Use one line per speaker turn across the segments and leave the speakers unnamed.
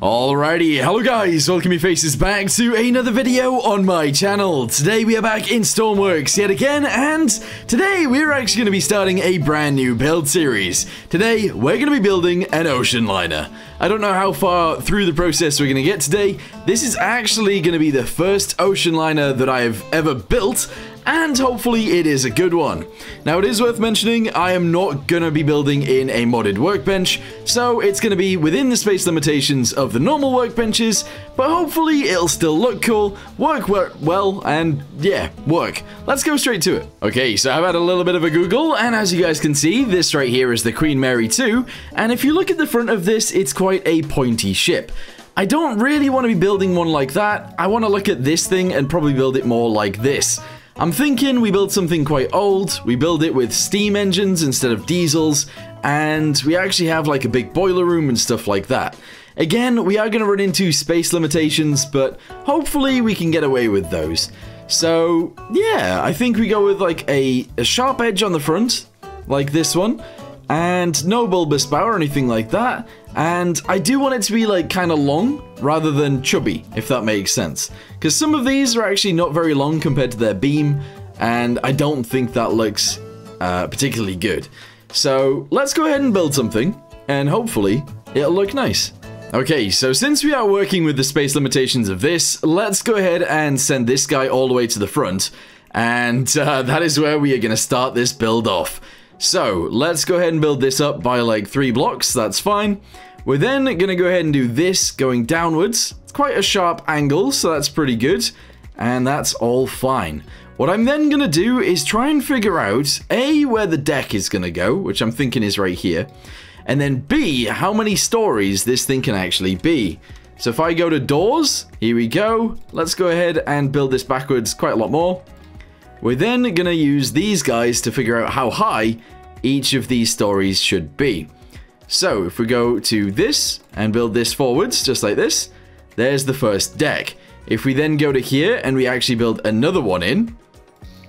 Alrighty, hello guys, welcome your faces back to another video on my channel. Today we are back in Stormworks yet again, and today we're actually going to be starting a brand new build series. Today we're going to be building an ocean liner. I don't know how far through the process we're going to get today. This is actually going to be the first ocean liner that I've ever built, and hopefully it is a good one. Now it is worth mentioning, I am not going to be building in a modded workbench, so it's going to be within the space limitations of the normal workbenches, but hopefully it'll still look cool, work well, and yeah, work. Let's go straight to it. Okay, so I've had a little bit of a Google, and as you guys can see, this right here is the Queen Mary 2, and if you look at the front of this, it's quite a pointy ship. I don't really want to be building one like that. I want to look at this thing and probably build it more like this. I'm thinking we build something quite old, we build it with steam engines instead of diesels, and we actually have like a big boiler room and stuff like that. Again, we are going to run into space limitations, but hopefully we can get away with those. So, yeah, I think we go with like a sharp edge on the front, like this one, and no bulbous bow or anything like that. And I do want it to be like kind of long rather than chubby, if that makes sense. Because some of these are actually not very long compared to their beam, and I don't think that looks particularly good. So let's go ahead and build something, and hopefully it'll look nice. Okay, so since we are working with the space limitations of this, let's go ahead and send this guy all the way to the front. And that is where we are going to start this build off. So, let's go ahead and build this up by like 3 blocks, that's fine. We're then going to go ahead and do this going downwards. It's quite a sharp angle, so that's pretty good. And that's all fine. What I'm then going to do is try and figure out, A, where the deck is going to go, which I'm thinking is right here. And then B, how many stories this thing can actually be. So if I go to doors, here we go. Let's go ahead and build this backwards quite a lot more. We're then going to use these guys to figure out how high each of these stories should be. So if we go to this and build this forwards, just like this, there's the first deck. If we then go to here and we actually build another one in,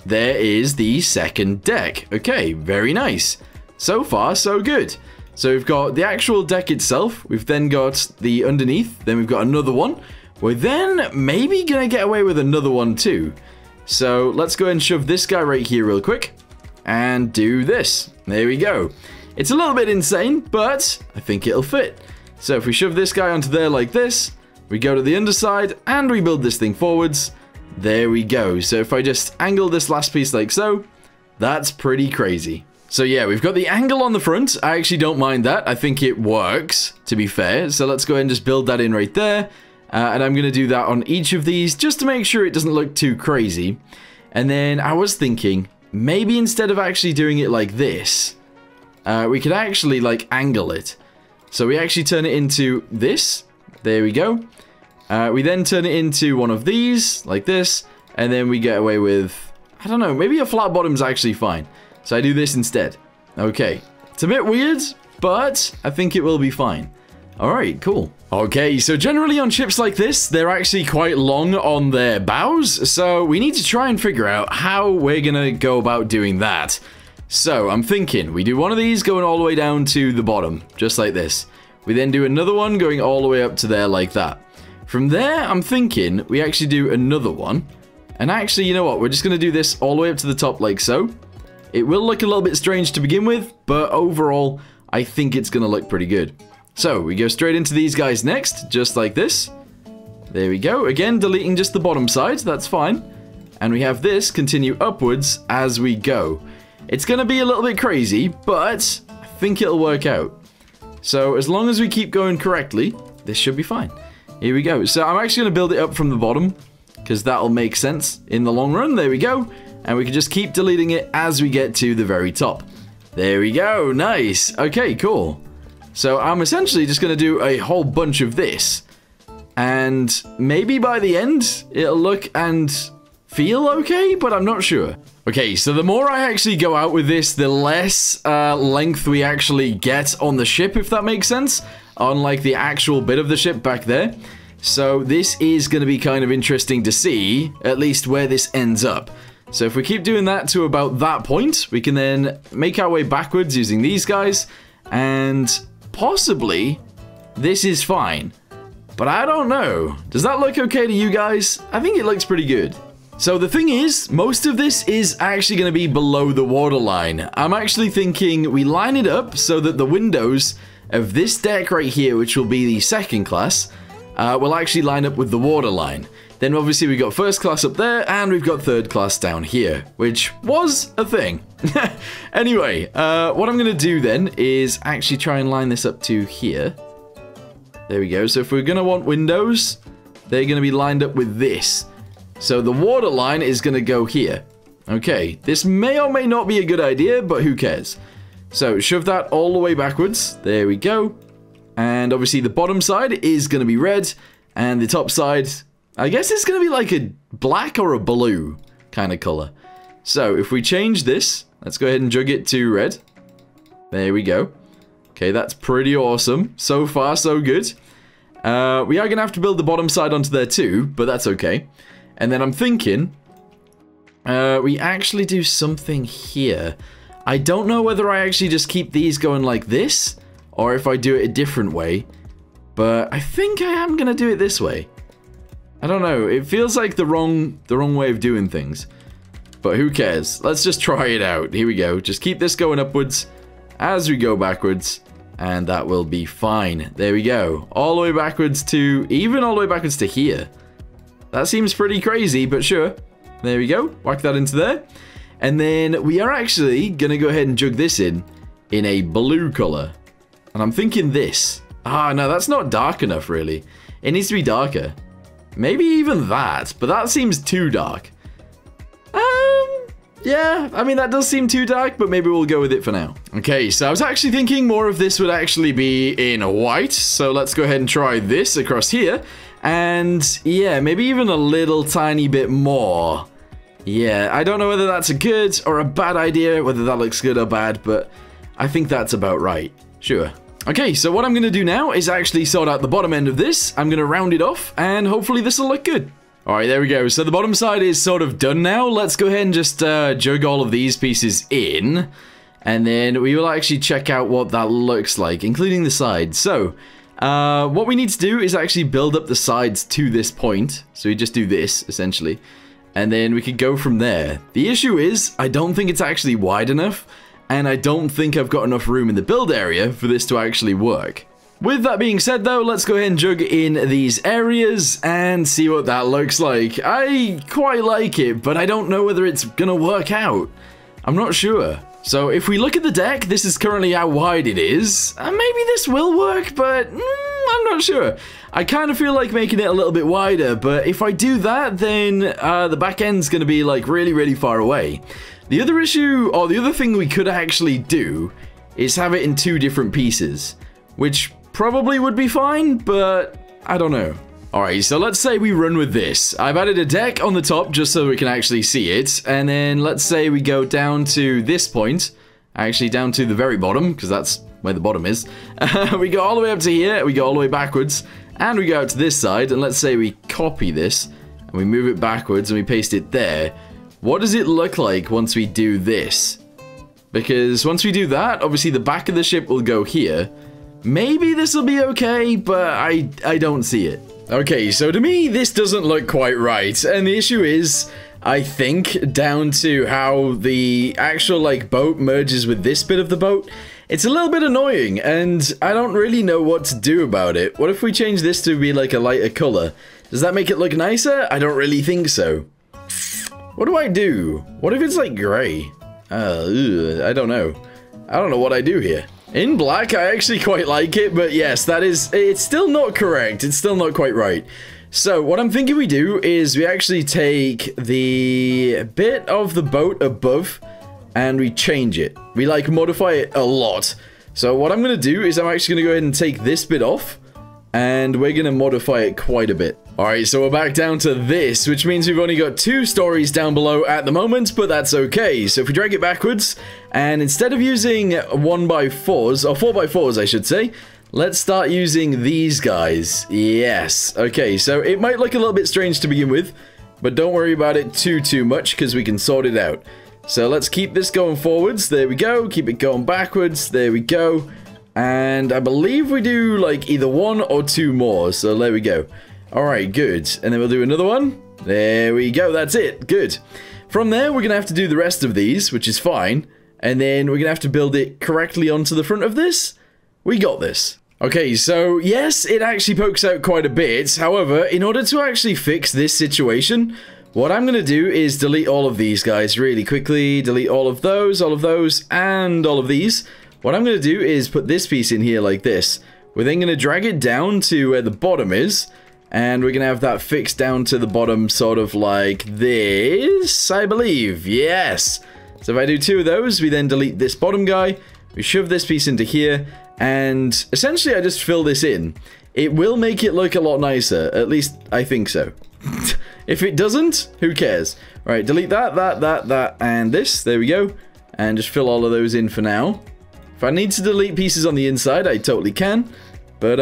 there is the second deck. Okay, very nice. So far, so good. So we've got the actual deck itself, we've then got the underneath, then we've got another one. We're then maybe going to get away with another one too. So let's go ahead and shove this guy right here real quick and do this. There we go. It's a little bit insane, but I think it'll fit. So if we shove this guy onto there like this, we go to the underside and we build this thing forwards. There we go. So if I just angle this last piece like so, that's pretty crazy. So yeah, we've got the angle on the front. I actually don't mind that. I think it works, to be fair. So let's go ahead and just build that in right there. And I'm going to do that on each of these just to make sure it doesn't look too crazy. And then I was thinking, maybe instead of actually doing it like this, we could actually like angle it. So we actually turn it into this. There we go. We then turn it into one of these, like this. And then we get away with, I don't know, maybe a flat bottom's actually fine. So I do this instead. Okay. It's a bit weird, but I think it will be fine. Alright, cool. Okay, so generally on ships like this, they're actually quite long on their bows, so we need to try and figure out how we're gonna go about doing that. So, I'm thinking, we do one of these going all the way down to the bottom, just like this. We then do another one going all the way up to there like that. From there, I'm thinking we actually do another one. And actually, you know what, we're just gonna do this all the way up to the top like so. It will look a little bit strange to begin with, but overall, I think it's gonna look pretty good. So, we go straight into these guys next, just like this. There we go. Again, deleting just the bottom side, that's fine. And we have this continue upwards as we go. It's going to be a little bit crazy, but I think it'll work out. So, as long as we keep going correctly, this should be fine. Here we go. So, I'm actually going to build it up from the bottom, because that'll make sense in the long run. There we go. And we can just keep deleting it as we get to the very top. There we go. Nice. Okay, cool. So I'm essentially just going to do a whole bunch of this. And maybe by the end, it'll look and feel okay, but I'm not sure. Okay, so the more I actually go out with this, the less length we actually get on the ship, if that makes sense. On like the actual bit of the ship back there. So this is going to be kind of interesting to see, at least where this ends up. So if we keep doing that to about that point, we can then make our way backwards using these guys. And possibly, this is fine. but I don't know. Does that look okay to you guys? I think it looks pretty good. So the thing is, most of this is actually going to be below the waterline. I'm actually thinking we line it up so that the windows of this deck right here, which will be the second class, will actually line up with the waterline. Then obviously we've got first class up there, and we've got third class down here, which was a thing. Anyway, what I'm going to do then is actually try and line this up to here. There we go. So if we're going to want windows, they're going to be lined up with this. So the water line is going to go here. Okay, this may or may not be a good idea, but who cares? So shove that all the way backwards. There we go. And obviously the bottom side is going to be red, and the top side, I guess it's going to be like a black or a blue kind of color. So if we change this, let's go ahead and jug it to red. There we go. Okay, that's pretty awesome. So far, so good. We are going to have to build the bottom side onto there too, but that's okay. And then I'm thinking, we actually do something here. I don't know whether I actually just keep these going like this, or if I do it a different way. But I think I am going to do it this way. I don't know, it feels like the wrong way of doing things. But who cares? Let's just try it out. Here we go. Just keep this going upwards as we go backwards, and that will be fine. There we go. All the way backwards to, even all the way backwards to here. That seems pretty crazy, but sure. There we go. Whack that into there. And then we are actually going to go ahead and jug this in a blue color. And I'm thinking this. Ah, no, that's not dark enough, really. It needs to be darker. Maybe even that, but that seems too dark. Yeah, I mean, that does seem too dark, but maybe we'll go with it for now. Okay, so I was actually thinking more of this would actually be in white. So let's go ahead and try this across here. And yeah, maybe even a little tiny bit more. Yeah, I don't know whether that's a good or a bad idea, whether that looks good or bad, but I think that's about right. Sure. Okay, so what I'm going to do now is actually sort out the bottom end of this. I'm going to round it off, and hopefully this will look good. Alright, there we go. So the bottom side is sort of done now. Let's go ahead and just jug all of these pieces in. And then we will actually check out what that looks like, including the sides. So, what we need to do is actually build up the sides to this point. So we just do this, essentially. And then we could go from there. The issue is, I don't think it's actually wide enough. And I don't think I've got enough room in the build area for this to actually work. With that being said though, let's go ahead and jug in these areas and see what that looks like. I quite like it, but I don't know whether it's gonna work out. I'm not sure. So if we look at the deck, this is currently how wide it is. Maybe this will work, but I'm not sure. I kind of feel like making it a little bit wider, but if I do that, then the back end's gonna be like really, really far away. The other issue, or the other thing we could actually do, is have it in two different pieces, which probably would be fine, but I don't know. Alright, so let's say we run with this. I've added a deck on the top just so we can actually see it, and then let's say we go down to this point, actually down to the very bottom, because that's where the bottom is. We go all the way up to here, we go all the way backwards, and we go out to this side, and let's say we copy this, and we move it backwards, and we paste it there. What does it look like once we do this? Because once we do that, obviously the back of the ship will go here. Maybe this will be okay, but I don't see it. Okay, so to me, this doesn't look quite right. And the issue is, I think, down to how the actual, like, boat merges with this bit of the boat. It's a little bit annoying, and I don't really know what to do about it. What if we change this to be, like, a lighter color? Does that make it look nicer? I don't really think so. What do I do? What if it's, like, gray? I don't know. I don't know what I do here. In black, I actually quite like it, but yes, it's still not correct. It's still not quite right. So, what I'm thinking we do is we actually take the bit of the boat above and we change it. We, like, modify it a lot. So, what I'm going to do is I'm actually going to go ahead and take this bit off and we're going to modify it quite a bit. Alright, so we're back down to this, which means we've only got 2 stories down below at the moment, but that's okay. So if we drag it backwards, and instead of using 1x4s, or 4x4s I should say, let's start using these guys. Yes. Okay, so it might look a little bit strange to begin with, but don't worry about it too much, because we can sort it out. So let's keep this going forwards. There we go. Keep it going backwards. There we go. And I believe we do like either 1 or 2 more. So there we go. Alright, good. And then we'll do another one. There we go. That's it. Good. From there, we're going to have to do the rest of these, which is fine. And then we're going to have to build it correctly onto the front of this. We got this. Okay, so yes, it actually pokes out quite a bit. However, in order to actually fix this situation, what I'm going to do is delete all of these guys really quickly. Delete all of those, and all of these. What I'm going to do is put this piece in here like this. We're then going to drag it down to where the bottom is. And we're going to have that fixed down to the bottom sort of like this, I believe. Yes. So if I do 2 of those, we then delete this bottom guy. We shove this piece into here. And essentially, I just fill this in. It will make it look a lot nicer. At least, I think so. If it doesn't, who cares? All right, delete that, and this. There we go. And just fill all of those in for now. If I need to delete pieces on the inside, I totally can. But,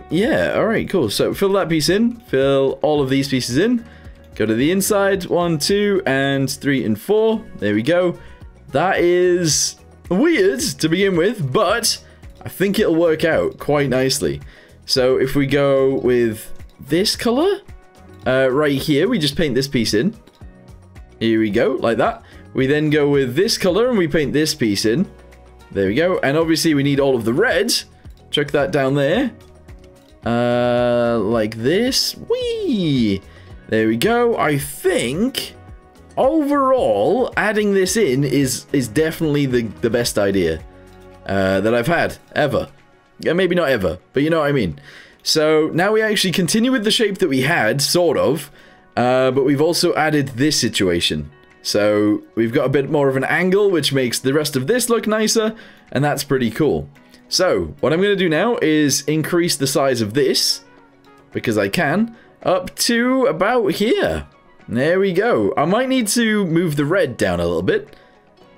yeah, all right, cool. So fill that piece in. Fill all of these pieces in. Go to the inside. 1, 2, and 3, and 4. There we go. That is weird to begin with, but I think it'll work out quite nicely. So if we go with this color, right here, we just paint this piece in. Here we go, like that. We then go with this color and we paint this piece in. There we go. And obviously we need all of the red. Chuck that down there. Like this. Whee! There we go. I think overall adding this in is definitely the best idea that I've had ever. Yeah, maybe not ever, but you know what I mean. So now we actually continue with the shape that we had, sort of, but we've also added this situation. So we've got a bit more of an angle, which makes the rest of this look nicer, and that's pretty cool. So what I'm going to do now is increase the size of this, because I can, up to about here. There we go. I might need to move the red down a little bit,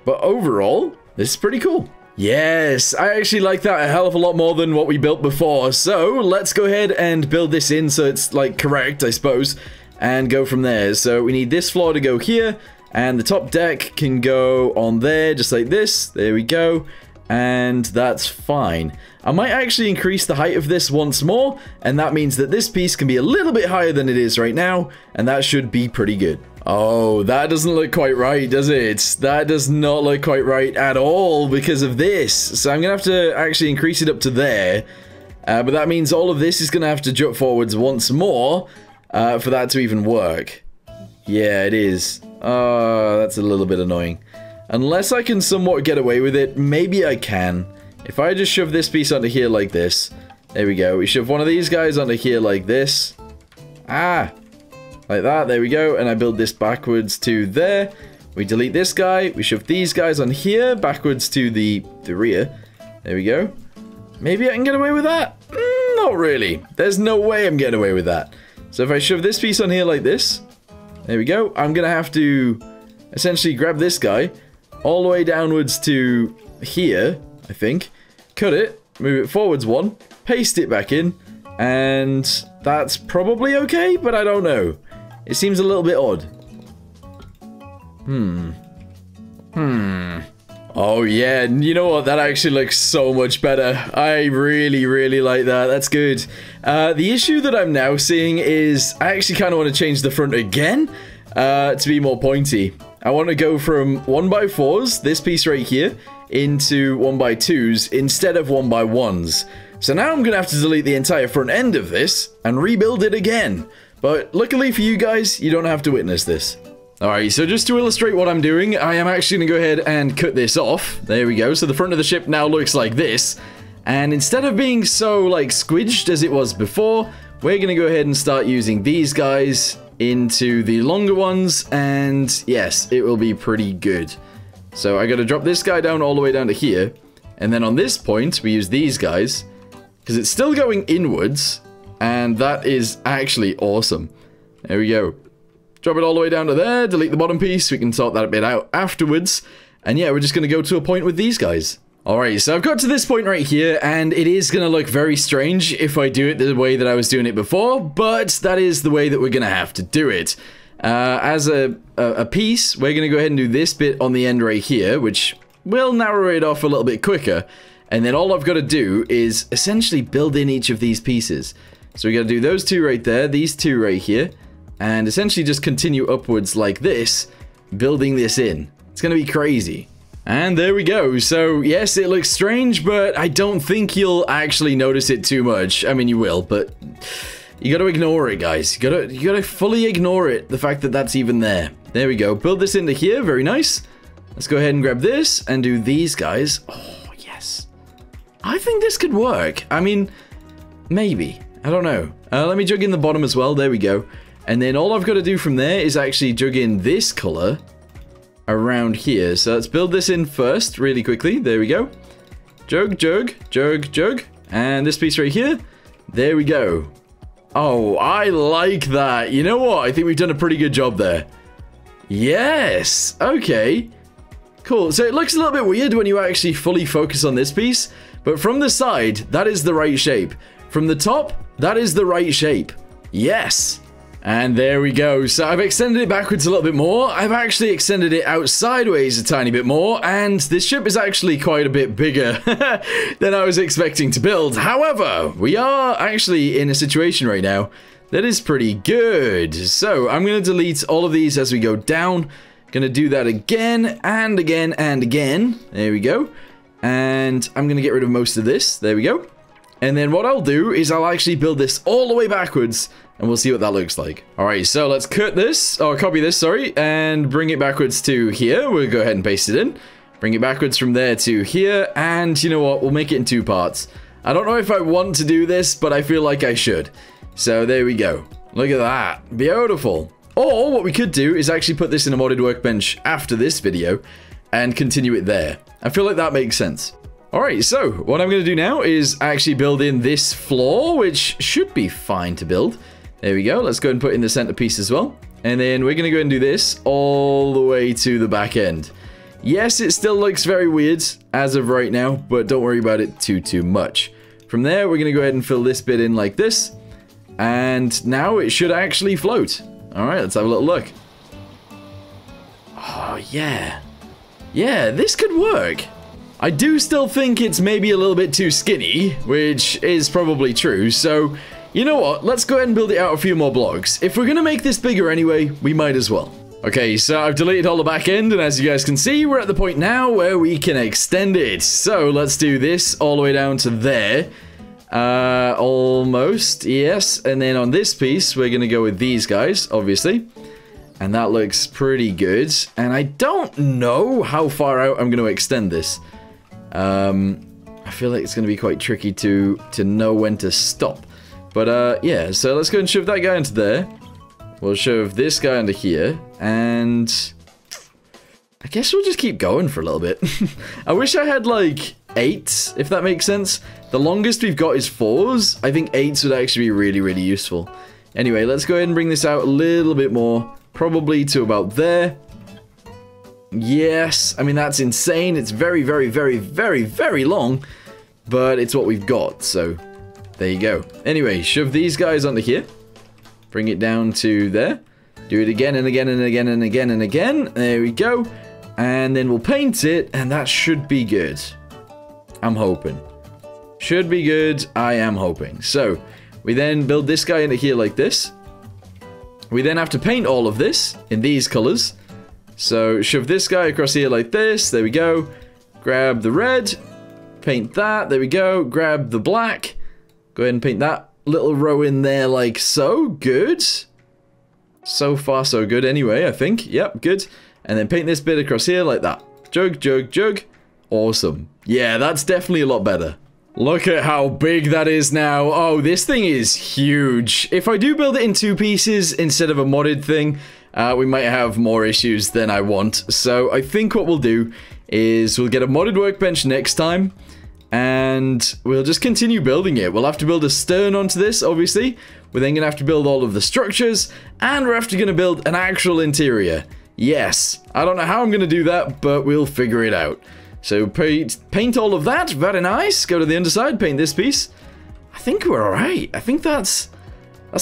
but overall, this is pretty cool. Yes, I actually like that a hell of a lot more than what we built before. So let's go ahead and build this in so it's like correct, I suppose, and go from there. So we need this floor to go here, and the top deck can go on there just like this. There we go. And that's fine. I might actually increase the height of this once more, and that means that this piece can be a little bit higher than it is right now, and that should be pretty good. Oh, that doesn't look quite right, does it? That does not look quite right at all because of this. So I'm going to have to actually increase it up to there, but that means all of this is going to have to jut forwards once more for that to even work. Yeah, it is. Oh, that's a little bit annoying. Unless I can somewhat get away with it, maybe I can. If I just shove this piece onto here like this. There we go. We shove one of these guys onto here like this. Ah! Like that. There we go. And I build this backwards to there. We delete this guy. We shove these guys on here backwards to the rear. There we go. Maybe I can get away with that? Not really. There's no way I'm getting away with that. So if I shove this piece on here like this. There we go. I'm going to have to essentially grab this guy all the way downwards to here, I think. Cut it, move it forwards 1, paste it back in, and that's probably okay, but I don't know. It seems a little bit odd. Oh yeah, you know what? That actually looks so much better. I really, really like that. That's good. The issue that I'm now seeing is I actually kind of want to change the front again to be more pointy. I want to go from 1x4s, this piece right here, into 1x2s instead of 1x1s. So now I'm going to have to delete the entire front end of this and rebuild it again. But luckily for you guys, you don't have to witness this. Alright, so just to illustrate what I'm doing, I am actually going to go ahead and cut this off. There we go. So the front of the ship now looks like this. And instead of being so, like, squidged as it was before, we're going to go ahead and start using these guys into the longer ones, and yes, it will be pretty good. So I got to drop this guy down all the way down to here, and then on this point we use these guys because it's still going inwards, and that is actually awesome. There we go. Drop it all the way down to there, delete the bottom piece, we can sort that a bit out afterwards, and yeah, we're just going to go to a point with these guys. Alright, so I've got to this point right here, and it is going to look very strange if I do it the way that I was doing it before, but that is the way that we're going to have to do it. As a piece, we're going to go ahead and do this bit on the end right here, which will narrow it off a little bit quicker. And then all I've got to do is essentially build in each of these pieces. So we got to do those two right there, these two right here, and essentially just continue upwards like this, building this in. It's going to be crazy. And there we go. So yes, it looks strange, but I don't think you'll actually notice it too much. I mean, you will, but you got to ignore it, guys. You got to fully ignore it, the fact that that's even there. There we go. Build this into here. Very nice. Let's go ahead and grab this and do these guys. Oh, yes. I think this could work. I mean, maybe. I don't know. Let me jug in the bottom as well. There we go. And then all I've got to do from there is actually jug in this color around here. So let's build this in first really quickly. There we go. Jug, jug, jug, jug. And this piece right here. There we go. Oh, I like that. You know what? I think we've done a pretty good job there. Yes. Okay. Cool. So it looks a little bit weird when you actually fully focus on this piece. But from the side, that is the right shape. From the top, that is the right shape. Yes. And there we go. So I've extended it backwards a little bit more. I've actually extended it out sideways a tiny bit more. And this ship is actually quite a bit bigger than I was expecting to build. However, we are actually in a situation right now that is pretty good. So I'm going to delete all of these as we go down. Going to do that again and again and again. There we go. And I'm going to get rid of most of this. There we go. And then what I'll do is I'll actually build this all the way backwards, and we'll see what that looks like. All right, so let's cut this, or copy this, sorry, and bring it backwards to here. We'll go ahead and paste it in. Bring it backwards from there to here, and you know what? We'll make it in 2 parts. I don't know if I want to do this, but I feel like I should. So there we go. Look at that. Beautiful. Or what we could do is actually put this in a modded workbench after this video and continue it there. I feel like that makes sense. Alright, so what I'm going to do now is actually build in this floor, which should be fine to build. There we go. Let's go and put in the centerpiece as well. And then we're going to go and do this all the way to the back end. Yes, it still looks very weird as of right now, but don't worry about it too much. From there, we're going to go ahead and fill this bit in like this. And now it should actually float. Alright, let's have a little look. Oh, yeah. Yeah, this could work. I do still think it's maybe a little bit too skinny, which is probably true, so you know what, let's go ahead and build it out a few more blocks. If we're gonna make this bigger anyway, we might as well. Okay, so I've deleted all the back end, and as you guys can see, we're at the point now where we can extend it. So let's do this all the way down to there. Almost, yes, and then on this piece, we're gonna go with these guys, obviously. And that looks pretty good, and I don't know how far out I'm gonna extend this. I feel like it's going to be quite tricky to know when to stop. But, yeah, so let's go and shove that guy into there. We'll shove this guy into here, and I guess we'll just keep going for a little bit. I wish I had, like, 8, if that makes sense. The longest we've got is 4s. I think 8s would actually be really useful. Anyway, let's go ahead and bring this out a little bit more, probably to about there. Yes, I mean, that's insane. It's very long, but it's what we've got, so there you go. Anyway, shove these guys onto here. Bring it down to there. Do it again and again and again and again and again. There we go. And then we'll paint it, and that should be good. I'm hoping. Should be good, I am hoping. So, we then build this guy into here like this. We then have to paint all of this in these colors. So, shove this guy across here like this. There we go. Grab the red. Paint that. There we go. Grab the black. Go ahead and paint that little row in there like so. Good. So far, so good anyway, I think. Yep, good. And then paint this bit across here like that. Jug, jug, jug. Awesome. Yeah, that's definitely a lot better. Look at how big that is now. Oh, this thing is huge. If I do build it in 2 pieces instead of a modded thing, we might have more issues than I want. So I think what we'll do is we'll get a modded workbench next time, and we'll just continue building it. We'll have to build a stern onto this, obviously. We're then going to have to build all of the structures, and we're after going to build an actual interior. Yes, I don't know how I'm going to do that, but we'll figure it out. So paint all of that, very nice. Go to the underside, paint this piece. I think we're alright. I think that's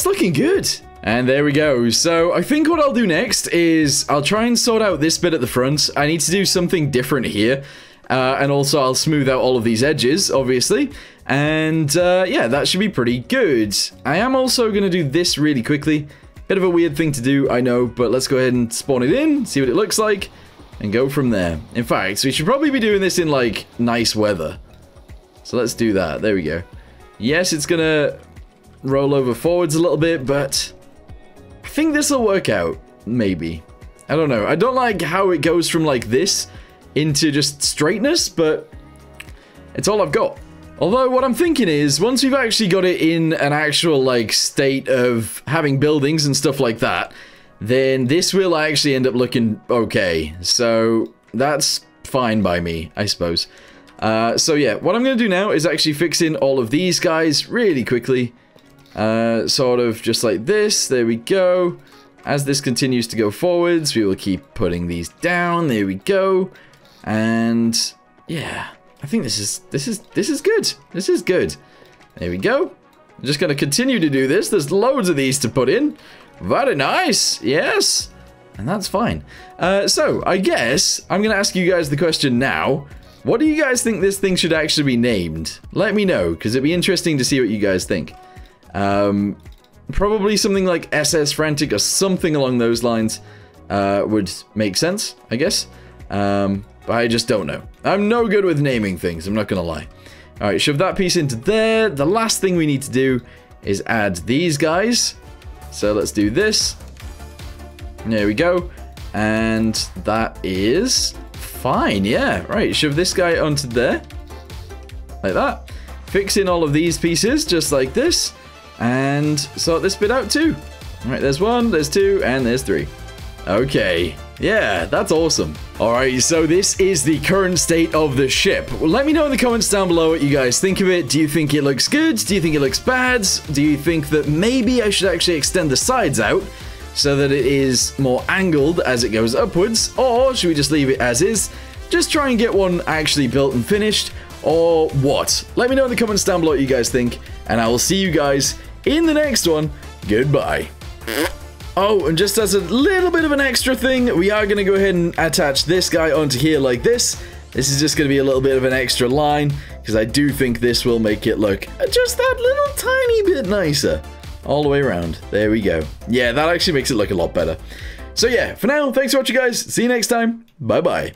looking good. And there we go. So I think what I'll do next is I'll try and sort out this bit at the front. I need to do something different here. And also, I'll smooth out all of these edges, obviously. And yeah, that should be pretty good. I am also going to do this really quickly. Bit of a weird thing to do, I know, but let's go ahead and spawn it in, see what it looks like, and go from there. In fact, we should probably be doing this in, like, nice weather. So let's do that. There we go. Yes, it's going to roll over forwards a little bit, but I think this will work out, maybe. I don't know. I don't like how it goes from, like, this into just straightness, but it's all I've got. Although, what I'm thinking is, once we've actually got it in an actual, like, state of having buildings and stuff like that, then this will actually end up looking okay. So, that's fine by me, I suppose. So, yeah, what I'm going to do now is actually fix in all of these guys really quickly. Sort of just like this. There we go. As this continues to go forwards, we will keep putting these down. There we go. And, yeah... I think this is good. This is good. There we go. I'm just going to continue to do this. There's loads of these to put in. Very nice. Yes. And that's fine. So, I guess I'm going to ask you guys the question now. What do you guys think this thing should actually be named? Let me know, because it'd be interesting to see what you guys think. Probably something like SS Frantic or something along those lines would make sense, I guess. But I just don't know. I'm no good with naming things, I'm not gonna lie. Alright, shove that piece into there. The last thing we need to do is add these guys. So let's do this. There we go. And that is fine, yeah. Right, shove this guy onto there. Like that. Fix in all of these pieces, just like this. And sort this bit out too. Alright, there's 1, there's 2, and there's 3. Okay. Yeah, that's awesome. Alright, so this is the current state of the ship. Well, let me know in the comments down below what you guys think of it. Do you think it looks good? Do you think it looks bad? Do you think that maybe I should actually extend the sides out so that it is more angled as it goes upwards? Or should we just leave it as is? Just try and get one actually built and finished? Or what? Let me know in the comments down below what you guys think, and I will see you guys in the next one. Goodbye. Oh, and just as a little bit of an extra thing, we are going to go ahead and attach this guy onto here like this. This is just going to be a little bit of an extra line, because I do think this will make it look just that little tiny bit nicer. All the way around. There we go. Yeah, that actually makes it look a lot better. So yeah, for now, thanks for watching, guys. See you next time. Bye-bye.